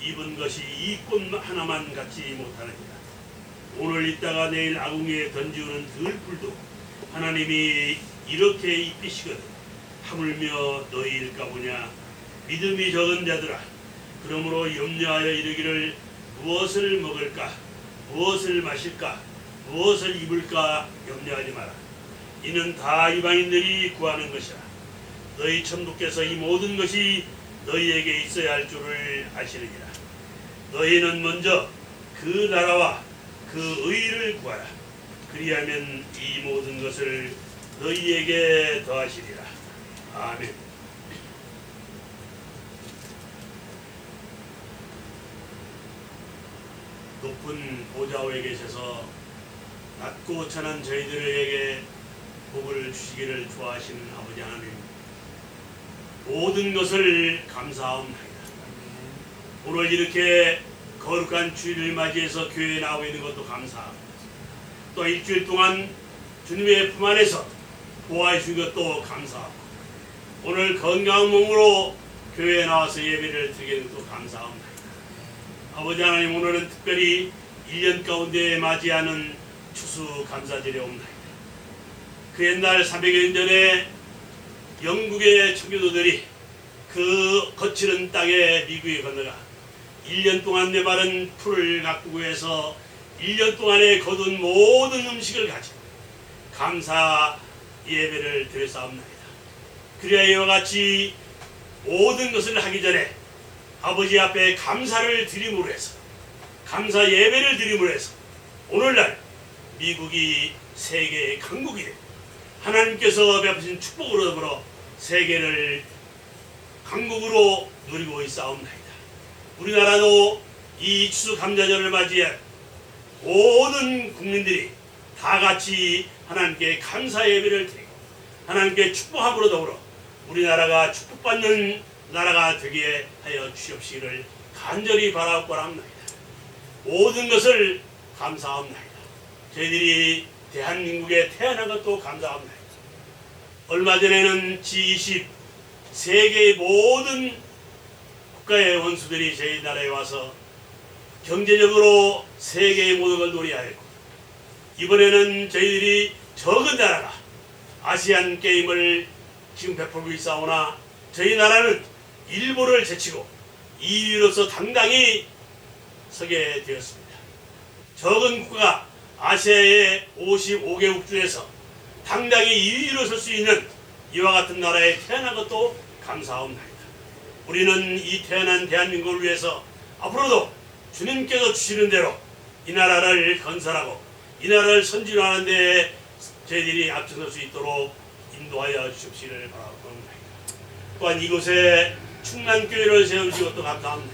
입은 것이 이 꽃 하나만 갖지 못하느니라. 오늘 있다가 내일 아궁이에 던지우는 들풀도 하나님이 이렇게 입히시거든 하물며 너희일까 보냐. 믿음이 적은 자들아, 그러므로 염려하여 이르기를 무엇을 먹을까, 무엇을 마실까, 무엇을 입을까 염려하지 마라. 이는 다 이방인들이 구하는 것이라. 너희 천부께서 이 모든 것이 너희에게 있어야 할 줄을 아시느니라. 너희는 먼저 그 나라와 그 의를 구하라. 그리하면 이 모든 것을 너희에게 더하시리라. 아멘. 높은 보좌 위에 계셔서 낮고 천한 저희들에게 복을 주시기를 좋아하시는 아버지 하나님, 모든 것을 감사합니다. 오늘 이렇게 거룩한 주일을 맞이해서 교회에 나오고 있는 것도 감사합니다. 또 일주일 동안 주님의 품 안에서 보호해 주신 것도 감사하고, 오늘 건강한 몸으로 교회에 나와서 예배를 드리게 된 것도 감사합니다. 아버지 하나님, 오늘은 특별히 1년 가운데 맞이하는 추수 감사드려옵나이다. 그 옛날 300여 년 전에 영국의 청교도들이 그 거칠은 땅에 미국에 건너가 1년 동안 내바른 풀을 가꾸고 해서 1년 동안에 거둔 모든 음식을 가지고 감사 예배를 드렸사옵나이다. 그래야 이와 같이 모든 것을 하기 전에 아버지 앞에 감사를 드림으로 해서, 감사 예배를 드림으로 해서 오늘날 미국이 세계의 강국이 되고 하나님께서 베푸신 축복으로 더불어 세계를 강국으로 누리고 있사옵나이다. 우리나라도 이 추수감사절을 맞이해 모든 국민들이 다 같이 하나님께 감사 예배를 드리고 하나님께 축복함으로 더불어 우리나라가 축복받는 나라가 되게 하여 주시옵시기를 간절히 바라옵고자 합니다. 모든 것을 감사합니다. 저희들이 대한민국에 태어난 것도 감사합니다. 얼마 전에는 G20 세계의 모든 국가의 원수들이 저희 나라에 와서 경제적으로 세계의 모든 걸 놀이하였고, 이번에는 저희들이 적은 나라가 아시안 게임을 지금 베풀고 있사오나 저희 나라는 일본을 제치고 2위로서 당당히 서게 되었습니다. 적은 국가가 아시아의 55개국 중에서 당당히 2위로 설 수 있는 이와 같은 나라에 태어난 것도 감사합니다. 우리는 이 태어난 대한민국을 위해서 앞으로도 주님께서 주시는 대로 이 나라를 건설하고 이 나라를 선진화하는 데 저희들이 앞서설 수 있도록 인도하여 주십시기를 바랍니다. 또한 이곳에 충남교회를 세우신 것도 감사합니다.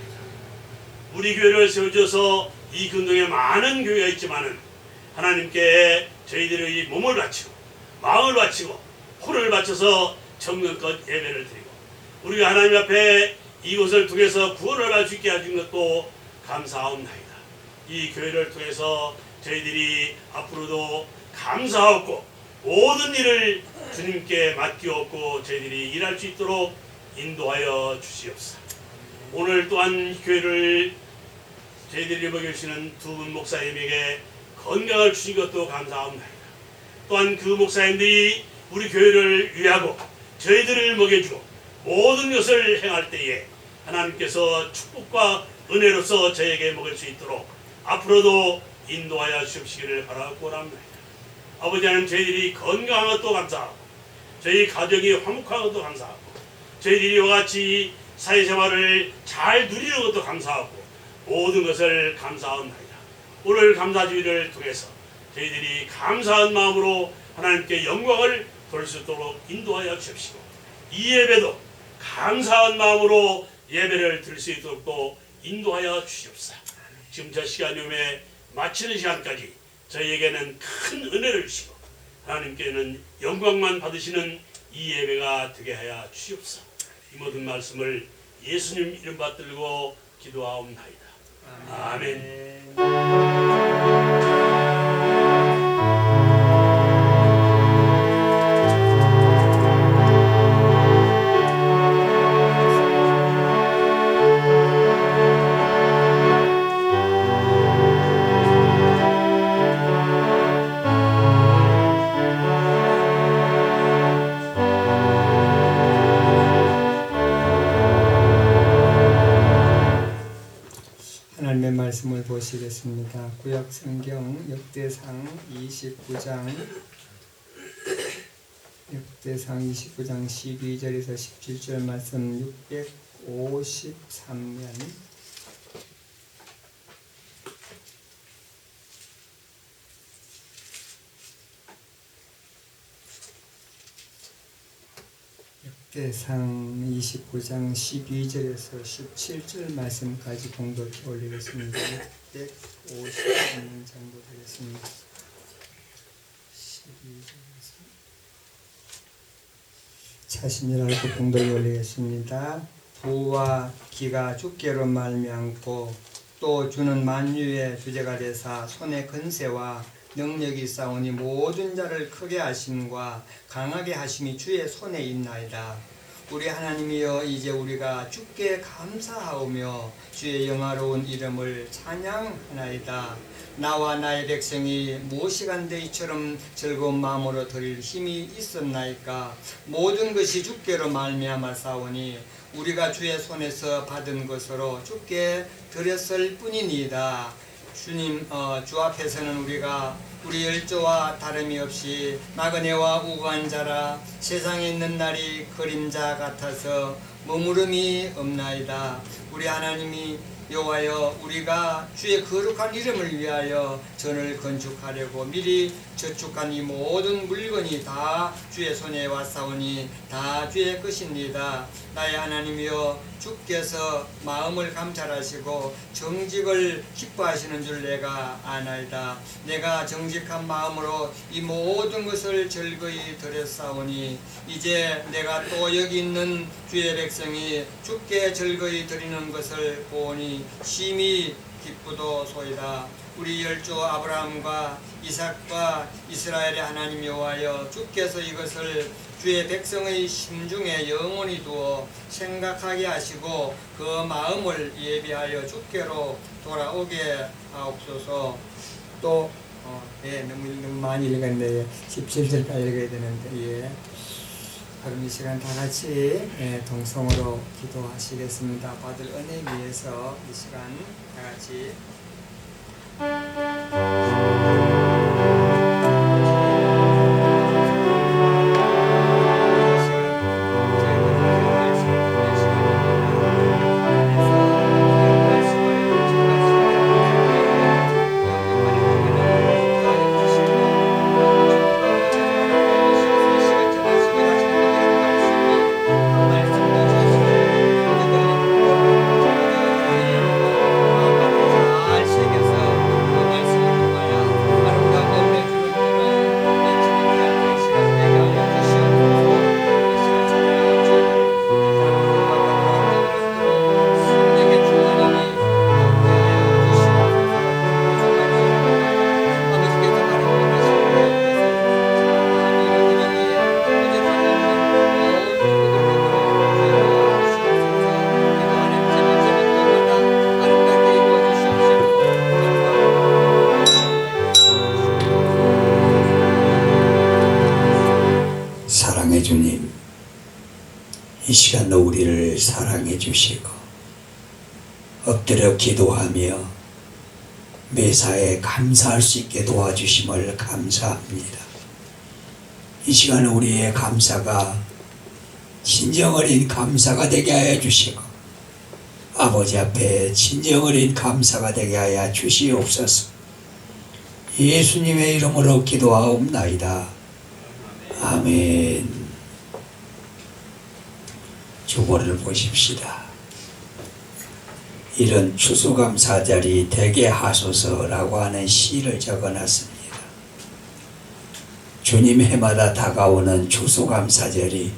우리 교회를 세워줘서 이 근동에 많은 교회가 있지만은 하나님께 저희들의 몸을 바치고 마음을 바치고 혼을 바쳐서 정성껏 예배를 드리고 우리가 하나님 앞에 이곳을 통해서 구원을 받을 수 있게 해준 것도 감사합니다. 이 교회를 통해서 저희들이 앞으로도 감사하고 모든 일을 주님께 맡기옵고 저희들이 일할 수 있도록 인도하여 주시옵소서. 오늘 또한 교회를 저희들이 먹여주시는 두 분 목사님에게 건강을 주신 것도 감사합니다. 또한 그 목사님들이 우리 교회를 위하고 저희들을 먹여주고 모든 것을 행할 때에 하나님께서 축복과 은혜로서 저에게 먹을 수 있도록 앞으로도 인도하여 주시기를 바라고 합니다. 아버지 하나님, 저희들이 건강한 것도 감사하고 저희 가정이 화목한 것도 감사하고 저희들이 이와 같이 사회생활을 잘 누리는 것도 감사하고 모든 것을 감사합니다. 오늘 감사주의를 통해서 저희들이 감사한 마음으로 하나님께 영광을 돌릴 수 있도록 인도하여 주십시오. 이 예배도 감사한 마음으로 예배를 드릴 수 있도록 또 인도하여 주시옵소서. 지금 저 시간쯤에 마치는 시간까지 저희에게는 큰 은혜를 주시고 하나님께는 영광만 받으시는 이 예배가 되게 하여 주시옵소서. 이 모든 말씀을 예수님 이름 받들고 기도하옵나이다. 아멘. 하나님의 말씀을 보시겠습니다. 구약 성경 역대상 29장 12절에서 17절 말씀 653면 역대상 29장 12절에서 17절 말씀까지 공독해 올리겠습니다. 653면 정도 되겠습니다. 12절에서 자신을 알고 공독해 올리겠습니다. 부와 기가 주께로 말미암고 또 주는 만유의 주제가 되사 손의 근세와 능력이 싸우니 모든 자를 크게 하심과 강하게 하심이 주의 손에 있나이다. 우리 하나님이여, 이제 우리가 주께 감사하오며 주의 영화로운 이름을 찬양하나이다. 나와 나의 백성이 무시간대이처럼 즐거운 마음으로 드릴 힘이 있었나이까. 모든 것이 주께로 말미암아 싸우니 우리가 주의 손에서 받은 것으로 주께 드렸을 뿐이니이다. 주님, 주 앞에서는 우리가 우리 열조와 다름이 없이 나그네와 우고한 자라. 세상에 있는 날이 그림자 같아서 머무름이 없나이다. 우리 하나님이 여호와여, 우리가 주의 거룩한 이름을 위하여 전을 건축하려고 미리 저축한 이 모든 물건이 다 주의 손에 왔사오니 다 주의 것입니다. 나의 하나님이여, 주께서 마음을 감찰하시고 정직을 기뻐하시는 줄 내가 아나이다. 내가 정직한 마음으로 이 모든 것을 즐거이 드렸사오니 이제 내가 또 여기 있는 주의 백성이 주께 즐거이 드리는 것을 보니 심히 기쁘도소이다. 우리 열조 아브라함과 이삭과 이스라엘의 하나님 여호와여, 주께서 이것을 주의 백성의 심중에 영원히 두어 생각하게 하시고 그 마음을 예비하여 주께로 돌아오게 하옵소서. 또 너무 많이 읽었는데 17절까지 읽어야 되는데 그럼 이 시간 다 같이 동성으로 기도하시겠습니다. 받을 은혜 위해서 이 시간 다 같이 주님, 이 시간도 우리를 사랑해 주시고 엎드려 기도하며 매사에 감사할 수 있게 도와주심을 감사합니다. 이 시간 우리의 감사가 진정 어린 감사가 되게 하여 주시고 아버지 앞에 진정 어린 감사가 되게 하여 주시옵소서. 예수님의 이름으로 기도하옵나이다. 아멘. 주보를 보십시다. 이런 추수감사절이 되게 하소서라고 하는 시를 적어놨습니다. 주님 해마다 다가오는 추수감사절이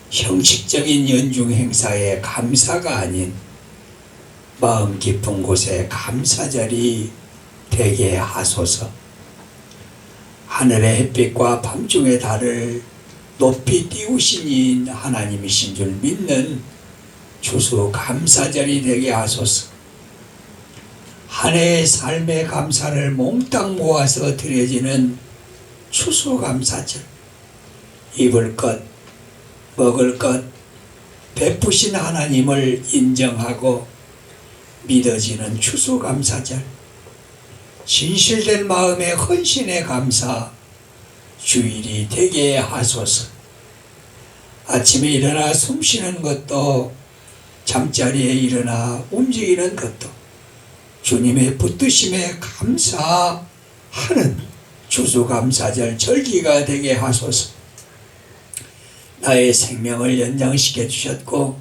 형식적인 연중 행사의 감사가 아닌 마음 깊은 곳에 감사절이 되게 하소서. 하늘의 햇빛과 밤중의 달을 높이 띄우신 하나님이신 줄 믿는 추수감사절이 되게 하소서. 한 해의 삶의 감사를 몽땅 모아서 드려지는 추수감사절, 입을 것, 먹을 것 베푸신 하나님을 인정하고 믿어지는 추수감사절, 진실된 마음의 헌신의 감사 주일이 되게 하소서. 아침에 일어나 숨쉬는 것도 잠자리에 일어나 움직이는 것도 주님의 붙드심에 감사하는 추수감사절 절기가 되게 하소서. 나의 생명을 연장시켜 주셨고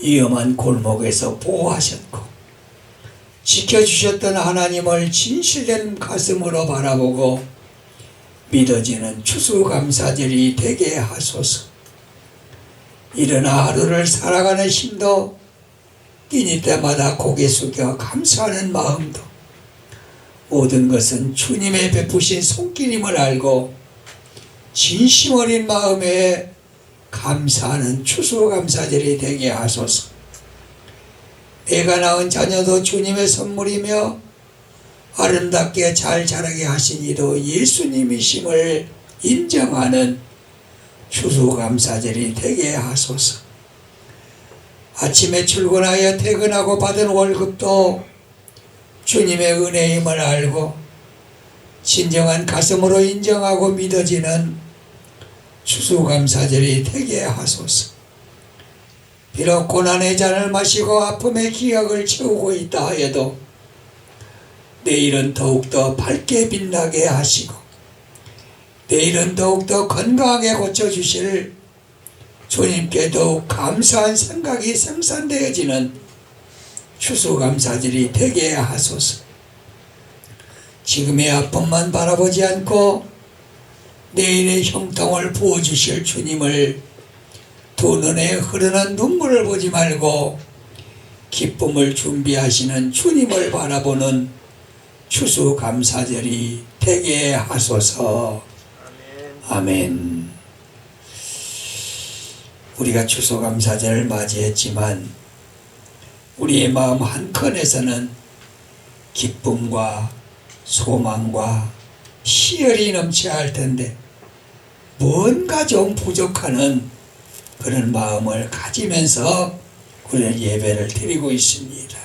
위험한 골목에서 보호하셨고 지켜주셨던 하나님을 진실된 가슴으로 바라보고 믿어지는 추수감사절이 되게 하소서. 일어나 하루를 살아가는 힘도 끼니 때마다 고개 숙여 감사하는 마음도 모든 것은 주님의 베푸신 손길임을 알고 진심 어린 마음에 감사하는 추수감사절이 되게 하소서. 내가 낳은 자녀도 주님의 선물이며 아름답게 잘 자라게 하신 이도 예수님이심을 인정하는 추수감사절이 되게 하소서. 아침에 출근하여 퇴근하고 받은 월급도 주님의 은혜임을 알고 진정한 가슴으로 인정하고 믿어지는 추수감사절이 되게 하소서. 비록 고난의 잔을 마시고 아픔의 기억을 채우고 있다 하여도 내일은 더욱더 밝게 빛나게 하시고 내일은 더욱더 건강하게 고쳐주실 주님께 더욱 감사한 생각이 생산되어지는 추수감사절이 되게 하소서. 지금의 아픔만 바라보지 않고 내일의 형통을 부어주실 주님을 두 눈에 흐르는 눈물을 보지 말고 기쁨을 준비하시는 주님을 바라보는 추수감사절이 되게 하소서. 아멘. 우리가 추수감사절을 맞이했지만 우리의 마음 한켠에서는 기쁨과 소망과 희열이 넘쳐야 할 텐데 뭔가 좀 부족하는 그런 마음을 가지면서 우리는 예배를 드리고 있습니다.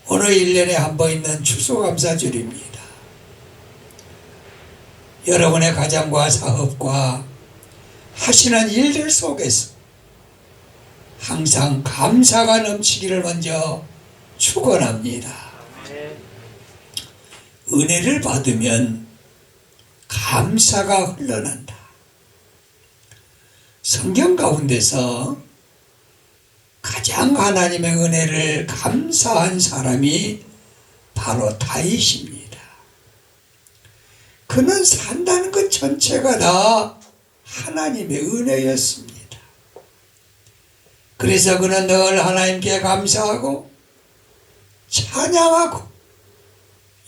오늘 1년에 한 번 있는 추수감사절입니다. 여러분의 가정과 사업과 하시는 일들 속에서 항상 감사가 넘치기를 먼저 축원합니다. 은혜를 받으면 감사가 흘러난다. 성경 가운데서 가장 하나님의 은혜를 감사한 사람이 바로 다윗입니다. 그는 산다는 것 전체가 다 하나님의 은혜였습니다. 그래서 그는 늘 하나님께 감사하고 찬양하고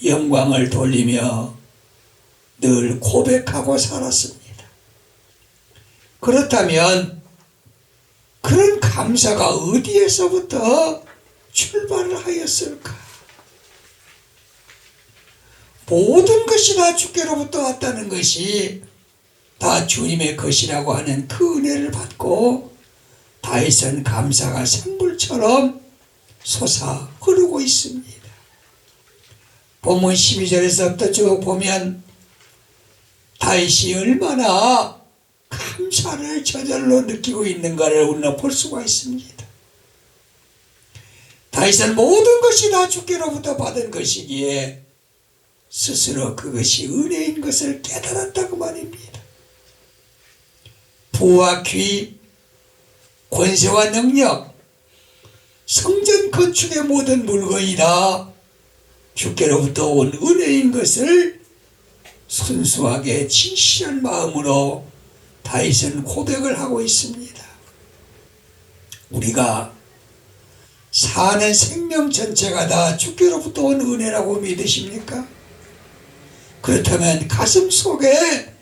영광을 돌리며 늘 고백하고 살았습니다. 그렇다면 그런 감사가 어디에서부터 출발을 하였을까? 모든 것이 다 주께로부터 왔다는 것이 다 주님의 것이라고 하는 그 은혜를 받고 다윗은 감사가 샘물처럼 솟아 흐르고 있습니다. 본문 12절에서부터 쭉 보면 다윗이 얼마나 감사를 저절로 느끼고 있는가를 우리는 볼 수가 있습니다. 다윗은 모든 것이 다 주께로부터 받은 것이기에 스스로 그것이 은혜인 것을 깨달았다고 말입니다. 부와 귀, 권세와 능력, 성전 건축의 모든 물건이 다 주께로부터 온 은혜인 것을 순수하게 진실한 마음으로 다윗은 고백을 하고 있습니다. 우리가 사는 생명 전체가 다 주께로부터 온 은혜라고 믿으십니까? 그렇다면 가슴 속에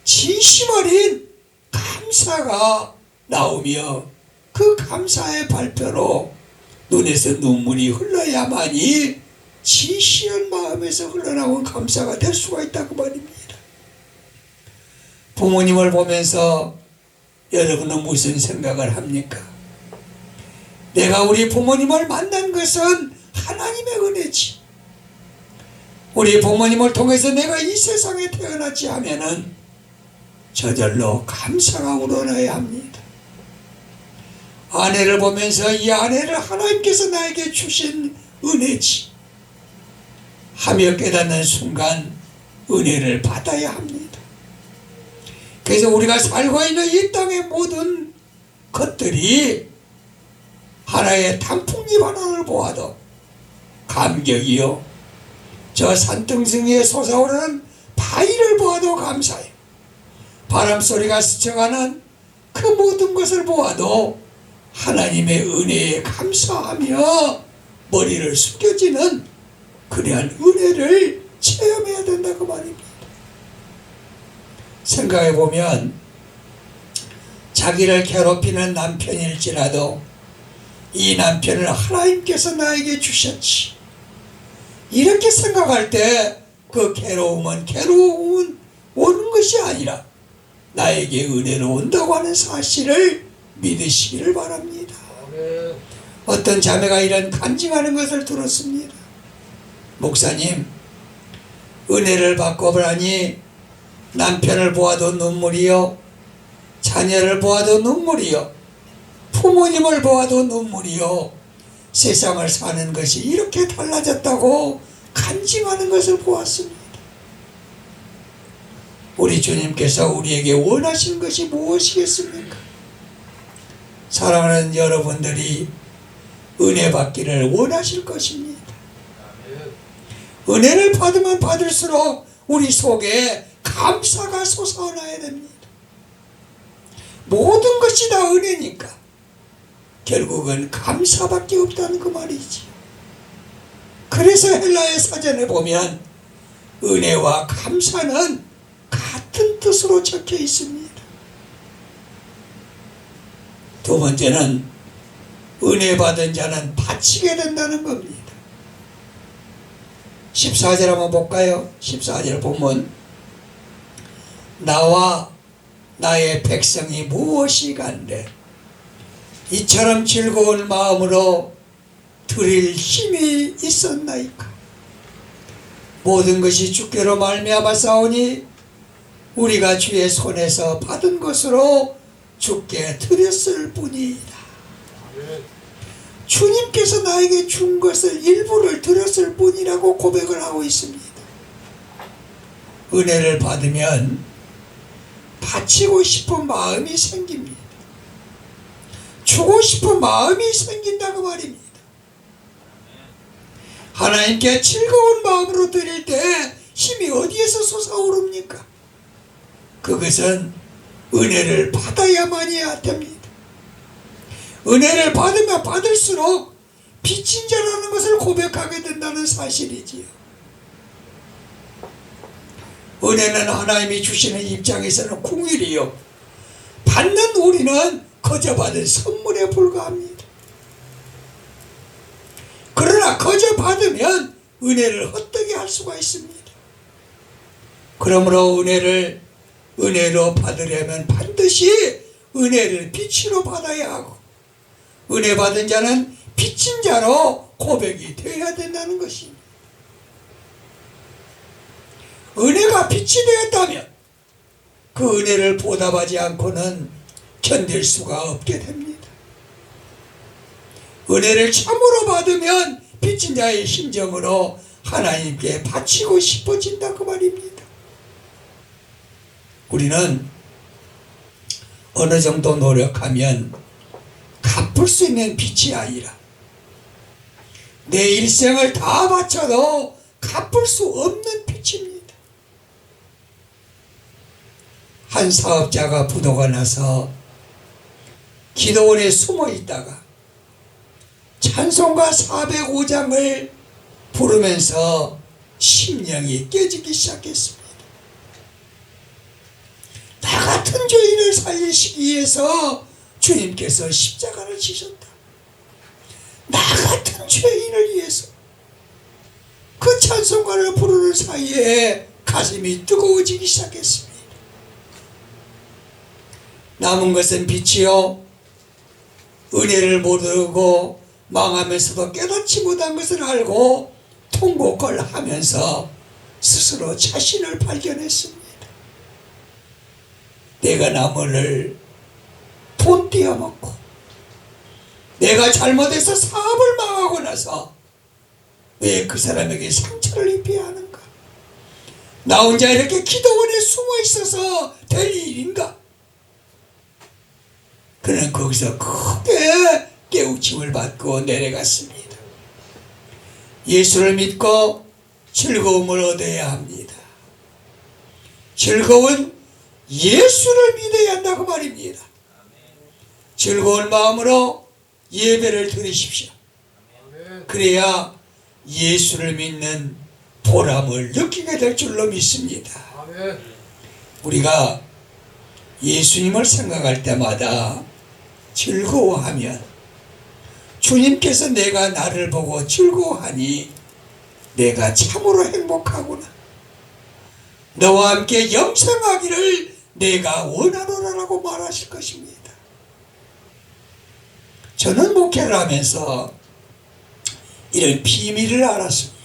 진심 어린 감사가 나오며 그 감사의 발표로 눈에서 눈물이 흘러야만이 진실한 마음에서 흘러나온 감사가 될 수가 있다고 말입니다. 부모님을 보면서 여러분은 무슨 생각을 합니까? 내가 우리 부모님을 만난 것은 하나님의 은혜지. 우리 부모님을 통해서 내가 이 세상에 태어났지 하면은 저절로 감사가 우러나야 합니다. 아내를 보면서 이 아내를 하나님께서 나에게 주신 은혜지 하며 깨닫는 순간 은혜를 받아야 합니다. 그래서 우리가 살고 있는 이 땅의 모든 것들이 하나의 단풍잎 하나를 보아도 감격이요, 저 산등승에 솟아오르는 바위를 보아도 감사해요. 바람소리가 스쳐가는 그 모든 것을 보아도 하나님의 은혜에 감사하며 머리를 숙여지는 그러한 은혜를 체험해야 된다고 말입니다. 생각해보면 자기를 괴롭히는 남편일지라도 이 남편을 하나님께서 나에게 주셨지, 이렇게 생각할 때 그 괴로움은 오는 것이 아니라 나에게 은혜로 온다고 하는 사실을 믿으시기를 바랍니다. 어떤 자매가 이런 간증하는 것을 들었습니다. 목사님, 은혜를 받고 보라니 남편을 보아도 눈물이요, 자녀를 보아도 눈물이요, 부모님을 보아도 눈물이요, 세상을 사는 것이 이렇게 달라졌다고 간증하는 것을 보았습니다. 우리 주님께서 우리에게 원하시는 것이 무엇이겠습니까? 사랑하는 여러분들이 은혜 받기를 원하실 것입니다. 은혜를 받으면 받을수록 우리 속에 감사가 솟아나야 됩니다. 모든 것이 다 은혜니까 결국은 감사밖에 없다는 그 말이지. 그래서 헬라의 사전에 보면 은혜와 감사는 같은 뜻으로 적혀 있습니다. 두 번째는 은혜 받은 자는 바치게 된다는 겁니다. 14절 한번 볼까요? 14절 보면 나와 나의 백성이 무엇이 간데 이처럼 즐거운 마음으로 드릴 힘이 있었나이까. 모든 것이 주께로 말미암아 싸우니 우리가 주의 손에서 받은 것으로 주께 드렸을 뿐이다. 주님께서 나에게 준 것을 일부를 드렸을 뿐이라고 고백을 하고 있습니다. 은혜를 받으면 바치고 싶은 마음이 생깁니다. 주고 싶은 마음이 생긴다고 말입니다. 하나님께 즐거운 마음으로 드릴 때 힘이 어디에서 솟아오릅니까? 그것은 은혜를 받아야만이야 됩니다. 은혜를 받으면 받을수록 빚진 자라는 것을 고백하게 된다는 사실이지요. 은혜는 하나님이 주시는 입장에서는 궁일이요, 받는 우리는 거저 받은 선물에 불과합니다. 그러나 거저 받으면 은혜를 헛되게 할 수가 있습니다. 그러므로 은혜로 받으려면 반드시 은혜를 빚으로 받아야 하고, 은혜 받은 자는 빚진 자로 고백이 되어야 된다는 것입니다. 은혜가 빚이 되었다면 그 은혜를 보답하지 않고는 견딜 수가 없게 됩니다. 은혜를 참으로 받으면 빚진 자의 심정으로 하나님께 바치고 싶어진다 그 말입니다. 우리는 어느 정도 노력하면 갚을 수 있는 빚이 아니라 내 일생을 다 바쳐도 갚을 수 없는 빚입니다. 한 사업자가 부도가 나서 기도원에 숨어 있다가 찬송가 405장을 부르면서 심령이 깨지기 시작했습니다. 나 같은 죄인을 살리시기 위해서 주님께서 십자가를 지셨다. 나 같은 죄인을 위해서. 그 찬송가를 부르는 사이에 가슴이 뜨거워지기 시작했습니다. 남은 것은 빛이요, 은혜를 모르고 망하면서도 깨닫지 못한 것을 알고 통곡을 하면서 스스로 자신을 발견했습니다. 내가 남을 돈 떼어먹고 내가 잘못해서 사업을 망하고 나서 왜 그 사람에게 상처를 입혀야 하는가? 나 혼자 이렇게 기도원에 숨어 있어서 될 일인가? 그는 거기서 크게 깨우침을 받고 내려갔습니다. 예수를 믿고 즐거움을 얻어야 합니다. 즐거운 예수를 믿어야 한다고 말입니다. 즐거운 마음으로 예배를 드리십시오. 그래야 예수를 믿는 보람을 느끼게 될 줄로 믿습니다. 우리가 예수님을 생각할 때마다 즐거워하면 주님께서 내가 나를 보고 즐거워하니 내가 참으로 행복하구나. 너와 함께 영생하기를 내가 원하노라라고 말하실 것입니다. 저는 목회를 하면서 이런 비밀을 알았습니다.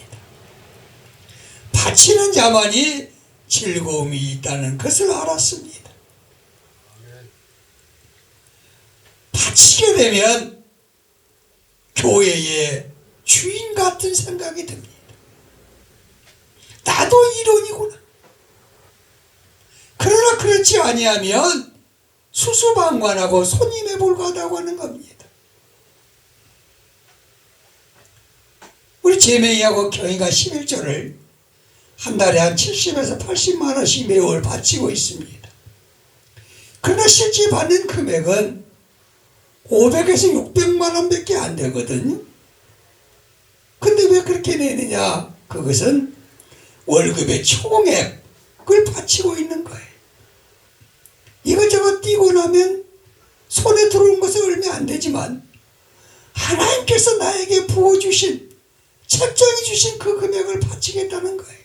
바치는 자만이 즐거움이 있다는 것을 알았습니다. 바치게 되면 교회의 주인 같은 생각이 듭니다. 나도 이론이구나. 그러나 그렇지 아니하면 수수방관하고 손님에 불과하다고 하는 겁니다. 우리 제명이하고 경희가 11조를 한 달에 한 70에서 80만 원씩 매월 바치고 있습니다. 그러나 실제 받는 금액은 500에서 600만 원밖에 안 되거든요. 근데 왜 그렇게 내느냐? 그것은 월급의 총액을 바치고 있는 거예요. 이것저것 띄고 나면 손에 들어온 것은 얼마 안 되지만 하나님께서 나에게 부어주신 책정해 주신 그 금액을 바치겠다는 거예요.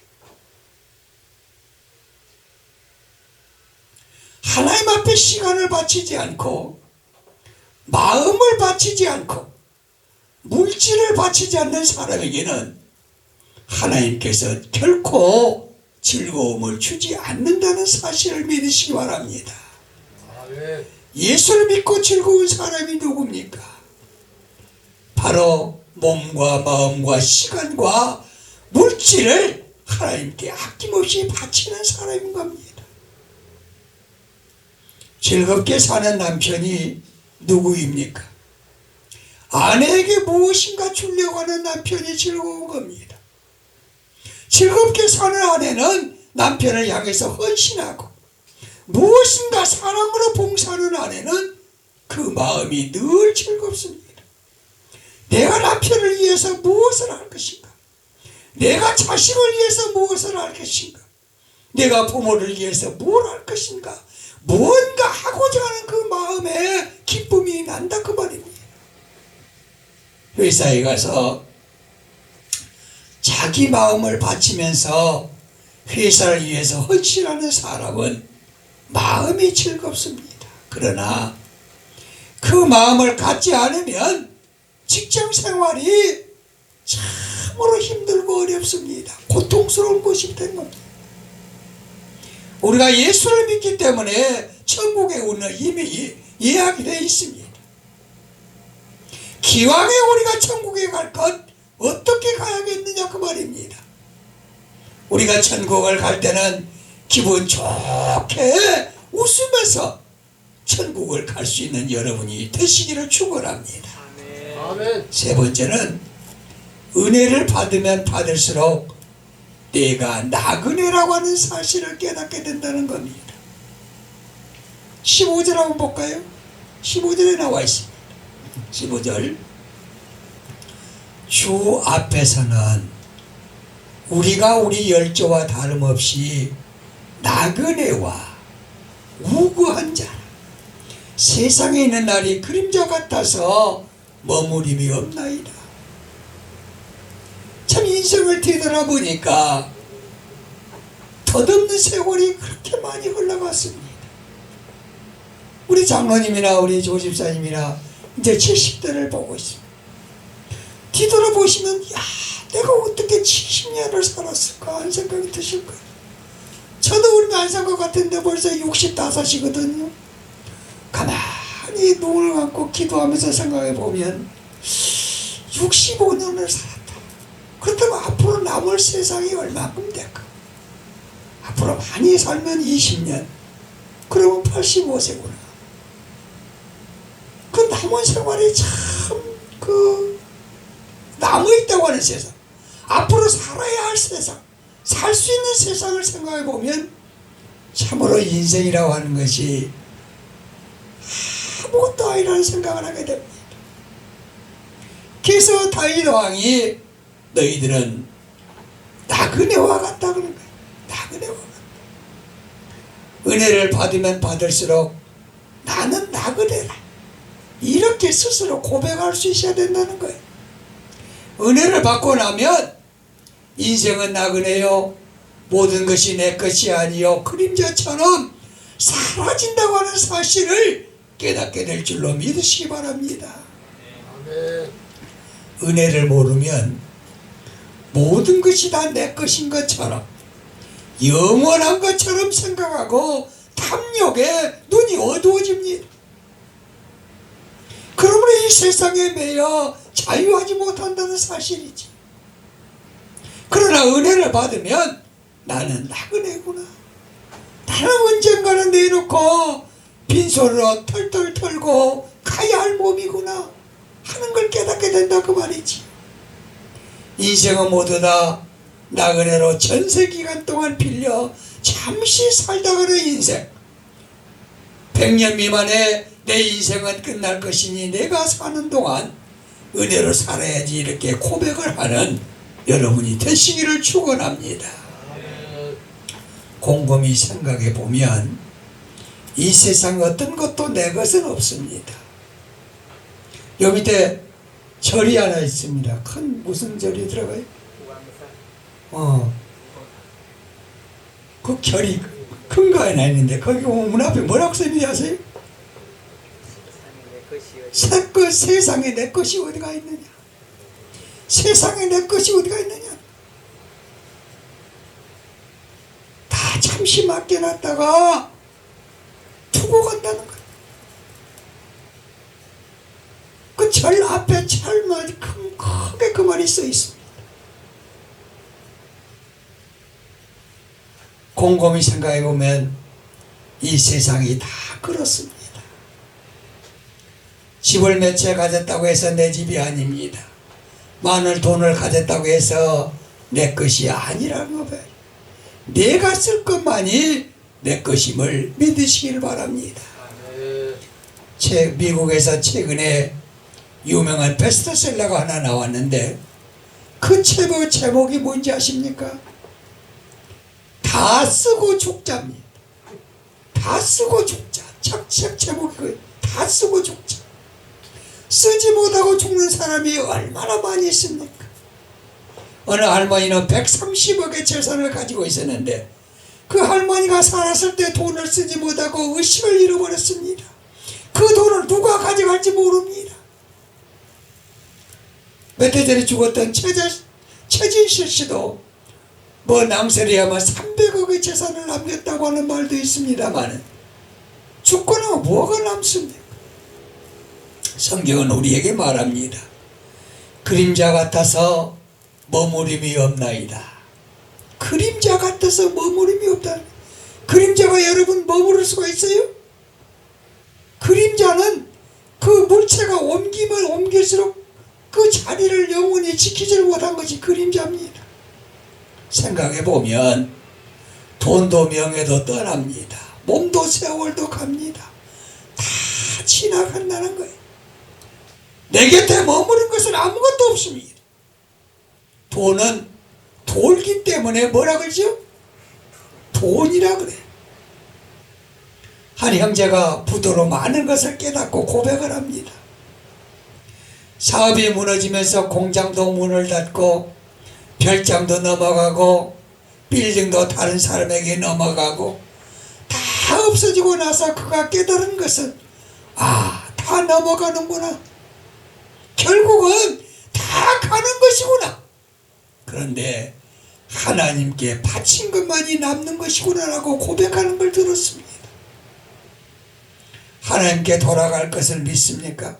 하나님 앞에 시간을 바치지 않고 마음을 바치지 않고 물질을 바치지 않는 사람에게는 하나님께서 결코 즐거움을 주지 않는다는 사실을 믿으시기 바랍니다. 예수를 믿고 즐거운 사람이 누굽니까? 바로 몸과 마음과 시간과 물질을 하나님께 아낌없이 바치는 사람인 겁니다. 즐겁게 사는 남편이 누구입니까? 아내에게 무엇인가 주려고 하는 남편이 즐거운 겁니다. 즐겁게 사는 아내는 남편을 향해서 헌신하고 무엇인가 사랑으로 봉사하는 아내는 그 마음이 늘 즐겁습니다. 내가 남편을 위해서 무엇을 할 것인가? 내가 자식을 위해서 무엇을 할 것인가? 내가 부모를 위해서 뭘 할 것인가? 뭔가 하고자 하는 그 마음에 기쁨이 난다 그 말입니다. 회사에 가서 자기 마음을 바치면서 회사를 위해서 헌신하는 사람은 마음이 즐겁습니다. 그러나 그 마음을 갖지 않으면 직장 생활이 참으로 힘들고 어렵습니다. 고통스러운 것이 된 겁니다. 우리가 예수를 믿기 때문에 천국에 오는 이미 예약이 되어 있습니다. 기왕에 우리가 천국에 갈 것 어떻게 가야겠느냐 그 말입니다. 우리가 천국을 갈 때는 기분 좋게 웃으면서 천국을 갈 수 있는 여러분이 되시기를 축원합니다. 아멘. 세 번째는 은혜를 받으면 받을수록 내가 나그네라고 하는 사실을 깨닫게 된다는 겁니다. 15절 한번 볼까요? 15절에 나와 있습니다. 15절 주 앞에서는 우리가 우리 열조와 다름없이 나그네와 우구한 자 세상에 있는 날이 그림자 같아서 머무림이 없나이다. 참 인생을 되돌아보니까 덧없는 세월이 그렇게 많이 흘러갔습니다. 우리 장로님이나 우리 조집사님이나 이제 70대를 보고 있습니다. 뒤돌아보시면 야, 내가 어떻게 70년을 살았을까 하는 생각이 드실 거예요. 저도 우리 안 산 것 같은데 벌써 65이거든요. 가만히 눈을 감고 기도하면서 생각해 보면 65년을 살았다. 그렇다면 앞으로 남을 세상이 얼마큼 될까? 앞으로 많이 살면 20년. 그러면 85세구나. 그 남은 생활이 참 남아있다고 하는 세상, 앞으로 살아야 할 세상, 살 수 있는 세상을 생각해 보면 참으로 인생이라고 하는 것이 아무것도 아니라는 생각을 하게 됩니다. 그래서 다윗 왕이 너희들은 나그네와 같다 그런 거예요. 나그네와 같다. 은혜를 받으면 받을수록 나는 나그네라, 이렇게 스스로 고백할 수 있어야 된다는 거예요. 은혜를 받고 나면 인생은 나그네요, 모든 것이 내 것이 아니요 그림자처럼 사라진다고 하는 사실을 깨닫게 될 줄로 믿으시기 바랍니다. 은혜를 모르면 모든 것이 다 내 것인 것처럼, 영원한 것처럼 생각하고 탐욕에 눈이 어두워집니다. 그러므로 이 세상에 매여 자유하지 못한다는 사실이지. 그러나 은혜를 받으면 나는 나그네구나, 나는 언젠가는 내놓고 빈손으로 털털 털고 가야 할 몸이구나 하는 걸 깨닫게 된다 그 말이지. 인생은 모두 다 나그네로 전세기간 동안 빌려 잠시 살다 가는 인생. 100년 미만의 내 인생은 끝날 것이니 내가 사는 동안 은혜로 살아야지, 이렇게 고백을 하는 여러분이 되시기를 축원합니다. 곰곰이 생각해 보면 이 세상 어떤 것도 내 것은 없습니다. 요 밑에 절이 하나 있습니다. 큰 무슨 절이 들어가요? 그 결이 큰 거 하나 있는데 거기 보면 문 앞에 뭐라고 써있는지 아세요? 세상에 내 것이 어디가 있느냐? 세상에 내 것이 어디가 있느냐? 다 잠시 맡겨놨다가 두고 간다는 거야. 그 절 앞에 철만 크게 그 말이 써 있습니다. 곰곰이 생각해 보면 이 세상이 다 그렇습니다. 집을 몇 채 가졌다고 해서 내 집이 아닙니다. 많은 돈을 가졌다고 해서 내 것이 아니라는 거예요. 내가 쓸 것만이 내 것임을 믿으시길 바랍니다. 미국에서 최근에 유명한 베스트셀러가 하나 나왔는데 그 책 제목이 뭔지 아십니까? 다 쓰고 죽자입니다. 다 쓰고 죽자. 책 제목이 그거예요. 다 쓰고 죽자. 쓰지 못하고 죽는 사람이 얼마나 많이 있습니까? 어느 할머니는 130억의 재산을 가지고 있었는데 그 할머니가 살았을 때 돈을 쓰지 못하고 의식을 잃어버렸습니다. 그 돈을 누가 가져갈지 모릅니다. 몇 해 전에 죽었던 최진실 씨도 뭐 낭설이야만 300억의 재산을 남겼다고 하는 말도 있습니다만 죽고 나면 뭐가 남습니까? 성경은 우리에게 말합니다. 그림자 같아서 머무림이 없나이다. 그림자 같아서 머무림이 없다. 그림자가 여러분 머무를 수가 있어요? 그림자는 그 물체가 옮기면 옮길수록 그 자리를 영원히 지키지 못한 것이 그림자입니다. 생각해 보면 돈도 명예도 떠납니다. 몸도 세월도 갑니다. 다 지나간다는 거예요. 내 곁에 머무른 것은 아무것도 없습니다. 돈은 돌기 때문에 뭐라 그러죠? 돈이라 그래. 한 형제가 부도로 많은 것을 깨닫고 고백을 합니다. 사업이 무너지면서 공장도 문을 닫고 별장도 넘어가고 빌딩도 다른 사람에게 넘어가고 다 없어지고 나서 그가 깨달은 것은 다 넘어가는구나. 결국은 다 가는 것이구나. 그런데 하나님께 바친 것만이 남는 것이구나라고 고백하는 걸 들었습니다. 하나님께 돌아갈 것을 믿습니까?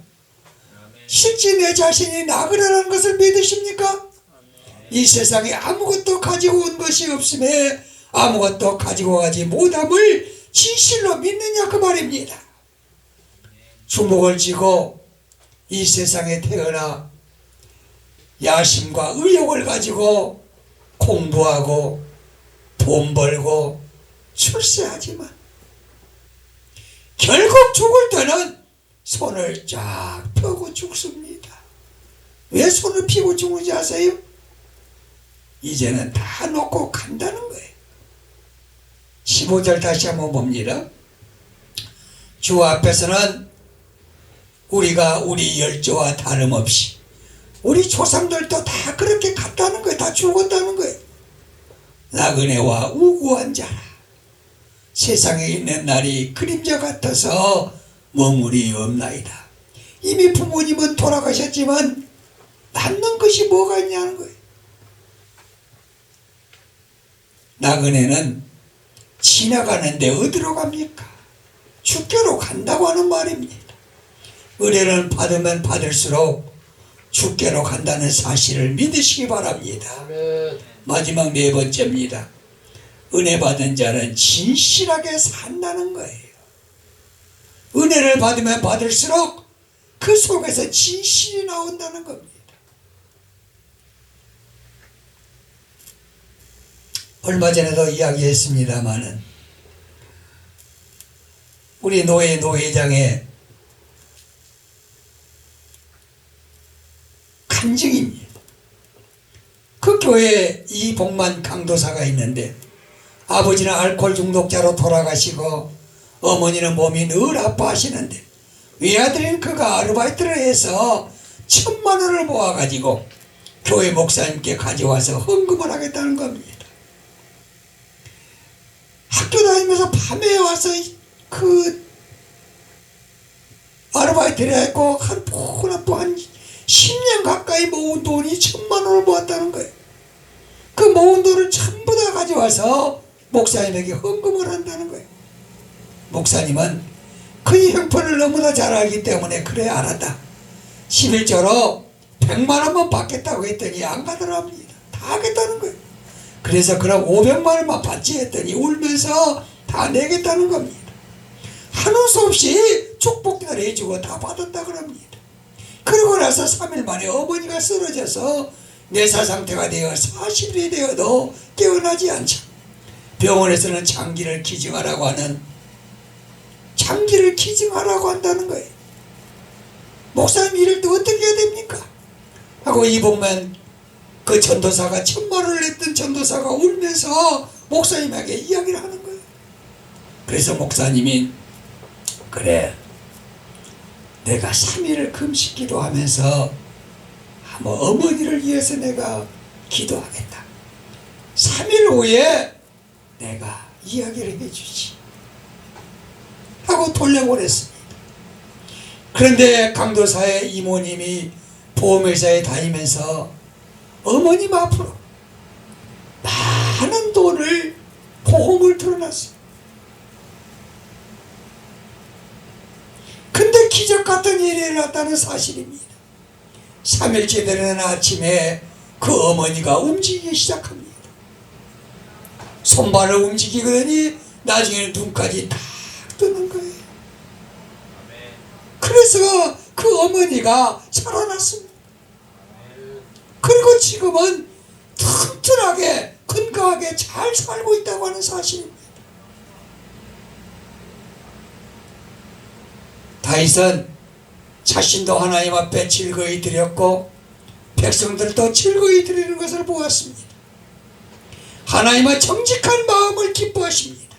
실제 내 자신이 나그네라는 것을 믿으십니까? 이 세상에 아무것도 가지고 온 것이 없음에 아무것도 가지고 가지 못함을 진실로 믿느냐 그 말입니다. 주먹을 쥐고 이 세상에 태어나 야심과 의욕을 가지고 공부하고 돈 벌고 출세하지만 결국 죽을 때는 손을 쫙 펴고 죽습니다. 왜 손을 펴고 죽는지 아세요? 이제는 다 놓고 간다는 거예요. 15절 다시 한번 봅니다. 주 앞에서는 우리가 우리 열조와 다름없이 우리 조상들도 다 그렇게 갔다는 거예요. 다 죽었다는 거예요. 나그네와 우고한 자라. 세상에 있는 날이 그림자 같아서 머물이 없나이다. 이미 부모님은 돌아가셨지만 남는 것이 뭐가 있냐는 거예요. 나그네는 지나가는데 어디로 갑니까? 주께로 간다고 하는 말입니다. 은혜를 받으면 받을수록 주께로 간다는 사실을 믿으시기 바랍니다. 마지막 네 번째입니다. 은혜 받은 자는 진실하게 산다는 거예요. 은혜를 받으면 받을수록 그 속에서 진실이 나온다는 겁니다. 얼마 전에도 이야기했습니다마는 우리 노회장의 간증입니다. 그 교회에 이복만 강도사가 있는데 아버지는 알코올 중독자로 돌아가시고 어머니는 몸이 늘 아파하시는데 외아들인 그가 아르바이트를 해서 1,000,000원을 모아가지고 교회 목사님께 가져와서 헌금을 하겠다는 겁니다. 학교 다니면서 밤에 와서 그 아르바이트를 했고 한 10년 가까이 모은 돈이 1,000,000원을 모았다는 거예요. 그 모은 돈을 전부 다 가져와서 목사님에게 헌금을 한다는 거예요. 목사님은 그의 형편을 너무나 잘 알기 때문에 그래 알았다. 11조로 100만원만 받겠다고 했더니 안 가더랍니다. 다 하겠다는 거예요. 그래서 그럼 500만원만 받지 했더니 울면서 다 내겠다는 겁니다. 한우 수 없이 축복들 해주고 다 받았다 그럽니다. 그러고 나서 3일 만에 어머니가 쓰러져서 내사 상태가 되어 40일이 되어도 깨어나지 않자 병원에서는 장기를 기증하라고 한다는 거예요. 목사님 이럴 때 어떻게 해야 됩니까? 하고 이복만 그 전도사가 1,000,000원을 냈던 전도사가 울면서 목사님에게 이야기를 하는 거예요. 그래서 목사님이 그래 내가 3일을 금식 기도하면서 한번 어머니를 위해서 내가 기도하겠다. 3일 후에 내가 이야기를 해주지 하고 돌려보냈습니다. 그런데 강도사의 이모님이 보험회사에 다니면서 어머님 앞으로 많은 돈을 보험을 들어놨어요. 근데 기적 같은 일이 일어났다는 사실입니다. 3일째 되는 아침에 그 어머니가 움직이기 시작합니다. 손발을 움직이더니 나중에는 눈까지 딱 뜨는 거예요. 그래서 그 어머니가 살아났습니다. 그리고 지금은 튼튼하게 건강하게 잘 살고 있다고 하는 사실입니다. 다윗은 자신도 하나님 앞에 즐거이 드렸고 백성들도 즐거이 드리는 것을 보았습니다. 하나님은 정직한 마음을 기뻐하십니다.